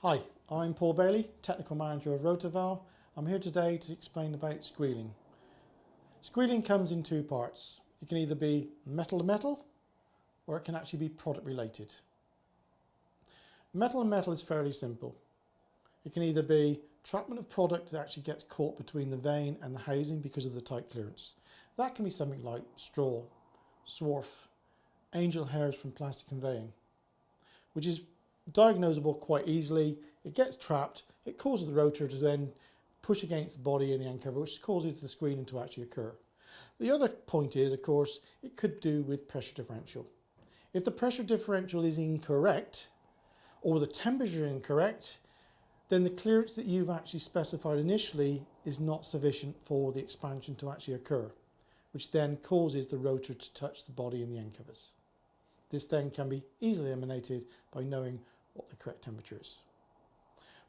Hi, I'm Paul Bailey, Technical Manager of Rotary. I'm here today to explain about squealing. Squealing comes in two parts. It can either be metal to metal or it can actually be product related. Metal to metal is fairly simple. It can either be trapment of product that actually gets caught between the vane and the housing because of the tight clearance. That can be something like straw, swarf, angel hairs from plastic conveying, which is diagnosable quite easily. It gets trapped, it causes the rotor to then push against the body and the end cover, which causes the squealing to actually occur. The other point is, of course, it could do with pressure differential. If the pressure differential is incorrect or the temperature is incorrect, then the clearance that you've actually specified initially is not sufficient for the expansion to actually occur, which then causes the rotor to touch the body and the end covers. This then can be easily eliminated by knowing what the correct temperature is.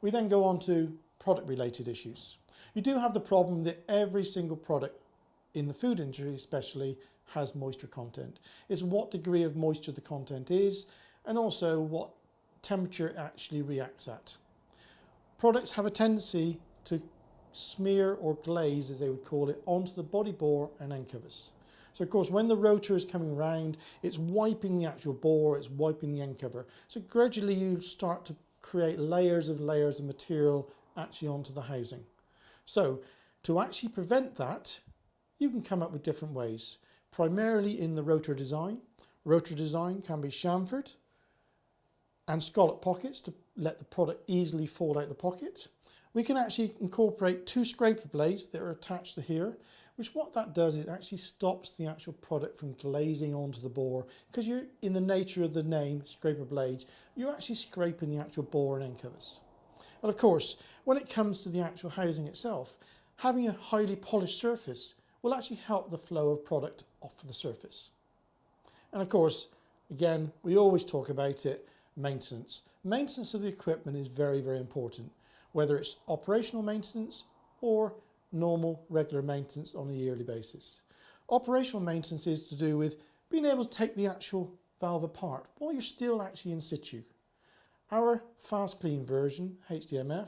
We then go on to product related issues. You do have the problem that every single product in the food industry especially has moisture content. It's what degree of moisture the content is and also what temperature it actually reacts at. Products have a tendency to smear or glaze, as they would call it, onto the body bore and end covers. So of course when the rotor is coming round, it's wiping the actual bore, it's wiping the end cover. So gradually you start to create layers of material actually onto the housing. So to actually prevent that, you can come up with different ways. Primarily in the rotor design. Rotor design can be chamfered and scallop pockets to let the product easily fall out the pocket. We can actually incorporate two scraper blades that are attached to here, which what that does is it actually stops the actual product from glazing onto the bore, because you're, in the nature of the name, scraper blades, you're actually scraping the actual bore and end covers. And of course, when it comes to the actual housing itself, having a highly polished surface will actually help the flow of product off the surface. And of course, again, we always talk about it, maintenance. Maintenance of the equipment is very, very important, whether it's operational maintenance or normal regular maintenance on a yearly basis. Operational maintenance is to do with being able to take the actual valve apart while you're still actually in situ. Our fast clean version, HDMF,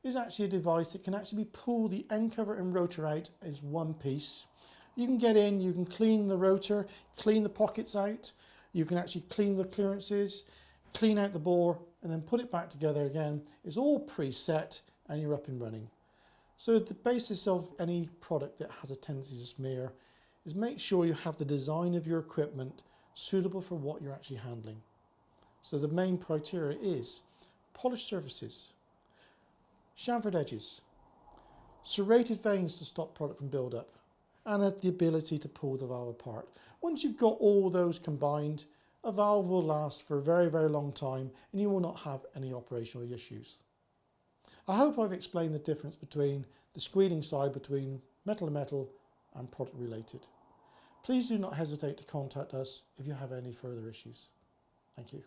is actually a device that can actually pull the end cover and rotor out as one piece. You can get in, you can clean the rotor, clean the pockets out, you can actually clean the clearances, clean out the bore and then put it back together again. It's all preset and you're up and running. So the basis of any product that has a tendency to smear is make sure you have the design of your equipment suitable for what you're actually handling. So the main criteria is polished surfaces, chamfered edges, serrated vanes to stop product from build up, and the ability to pull the valve apart. Once you've got all those combined, a valve will last for a very, very long time and you will not have any operational issues. I hope I've explained the difference between the squealing side between metal to metal and product related. Please do not hesitate to contact us if you have any further issues. Thank you.